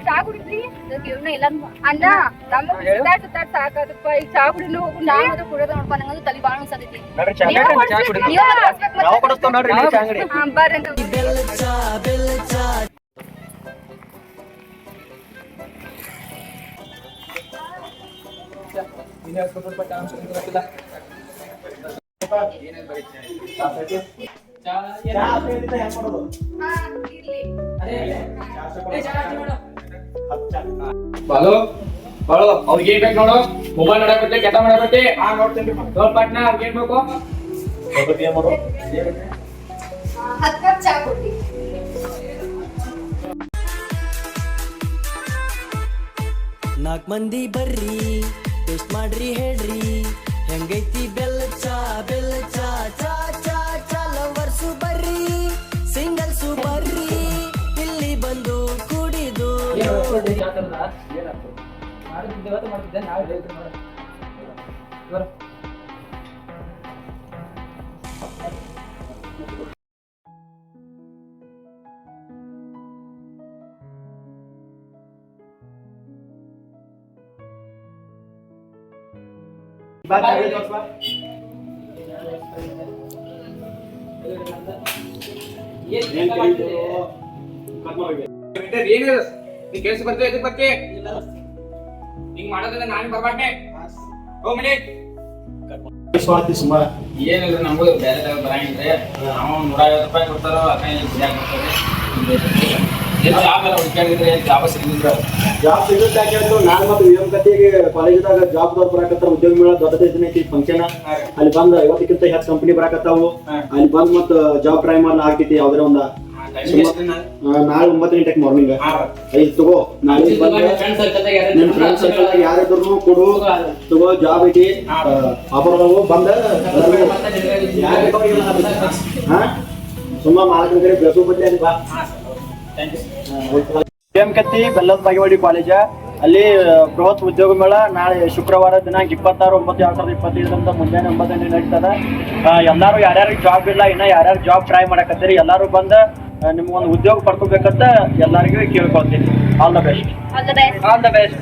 ಚಾ ಕುಡಿದ್ರಿ ಅಣ್ಣ ನಮಗ್ ಸಾಕಾದಪ್ಪ ಈಗ ಚಾ ಕುಡಿಲು ಹೋಗು ನಾವ್ ಕುಡಿಯೋದ ನೋಡ್ಪ ನಂಗಂದು ತಲೆ ಬಾಳ ಅನ್ಸತೈತಿ ಬಾಳು ಬಾಳು ಅವ್ರಿಗೆ ಏನ್ ಬೇಕು ನೋಡು ಮೊಬೈಲ್ ನೋಡಕ್ಕೆ ಕೆಟ್ಟ ಮಾಡಕ್ಕೆ ನೋಡ್ತೀನಿ ಸ್ವಲ್ಪ ಪಟ್ನ ಅವ್ರಿಗೆ ಏನ್ ಬೇಕು ಚಾ ಕೊಡ್ರಿ ನಾಲ್ಕು ಮಂದಿ ಬರ್ರಿ ಟೇಸ್ಟ್ ಮಾಡ್ರಿ ಹೇಳ್ರಿ ಹೆಂಗೈತಿ ಬೆಲ್ಲ ಚಾ ಚಾ ಚಾ ಚಾ ಲವರ್ಸು ಬರ್ರಿ ಸಿಂಗಲ್ಸು ಬರ್ರಿ ಇಲ್ಲಿ ಬಂದು ಕುಡಿದು ಕೆಲಸ ಬರ್ತೇ ಇದಕ್ಕೆ ಬರ್ತೆ ಹಿಂಗ್ ಮಾಡೋದ್ರಿಂದ ನಾನು ಬರ್ಬಾರ್ದೆ ಹೋಗ್ ಮನೆ ಏನಿಲ್ಲ ನಮಗೂ ಬೇರೆ ಬರಂಗಿದ್ರೆ ನಾವು ₹150 ಕೊಡ್ತಾರೋ ಜಾಬ್ ಎಲ್ಲ ಹುಡುಕಾಡಿದ್ರೆ ಜಾಬ್ ಸಿಗಿದ್ರೆ ಜಾಬ್ ಸಿಗುತ್ತೆ ಯಾಕೆ ಅಂತ ನಾನು ಮತ್ತು ವಿಎಂಕತಿಗೆ ಕಾಲೇಜದಾಗ ಜಾಬ್ದವ್ರು ಬರಾಕತ್ತಾರ ಉದ್ಯೋಗ ಮೇಳ ದೊಡ್ಡದೈತಿ ಐತಿ ಫಂಕ್ಷನ್ ಅಲ್ಲಿ ಬಂದು 50ಕ್ಕಿಂತ ಹೆಚ್ಚು ಕಂಪನಿ ಬರಾಕತ್ತಾವು ಅಲ್ಲಿ ಬಂದು ಮತ್ತು ಜಾಬ್ ಟ್ರೈ ಮಾಡಲು ಆಗ್ತೈತಿ ಯಾವ್ದಾರ ಒಂದ ನಾಳೆ 9 ಗಂಟೆಗೆ ಮಾರ್ನಿಂಗ್ ಐದು ತಗೋ ನಾಳೆ ನಿಮ್ ಫ್ರೆಂಡ್ಸ್ ಸರ್ಕಲ್ ಯಾರಿದ್ರು ಕೊಡು ತಗೋ ಜಾಬ್ ಐತಿ ಆಫರ್ ಬಂದ ಸುಮ್ಮ ಮಾಲಕನ ಕಡೆ ಬೆಸು ಬಟ್ಟೆ ಅಲ್ಲಿ ಬಾ ಕತ್ತಿ ಬೆಲ್ಲದ ಬಾಗೇವಾಡಿ ಕಾಲೇಜ ಅಲ್ಲಿ ಬೃಹತ್ ಉದ್ಯೋಗ ಮೇಳ ನಾಳೆ ಶುಕ್ರವಾರ ದಿನಾಂಕ 26/9/2025 ಮುಂಜಾನೆ 9 ಗಂಟೆ ನಡೀತದ ಎಲ್ಲಾರು ಯಾರ್ಯಾರಿಗೆ ಜಾಬ್ ಇಲ್ಲ ಇನ್ನ ಯಾರ್ಯಾರು ಜಾಬ್ ಟ್ರೈ ಮಾಡಕತ್ತೀರಿ ಎಲ್ಲಾರು ಬಂದ ನಿಮ್ಗೊಂದು ಉದ್ಯೋಗ ಪಡ್ಕೋಬೇಕಂತ ಎಲ್ಲರಿಗೂ ಕೇಳ್ಕೊಳ್ತೀನಿ ಆಲ್ ದ ಬೆಸ್ಟ್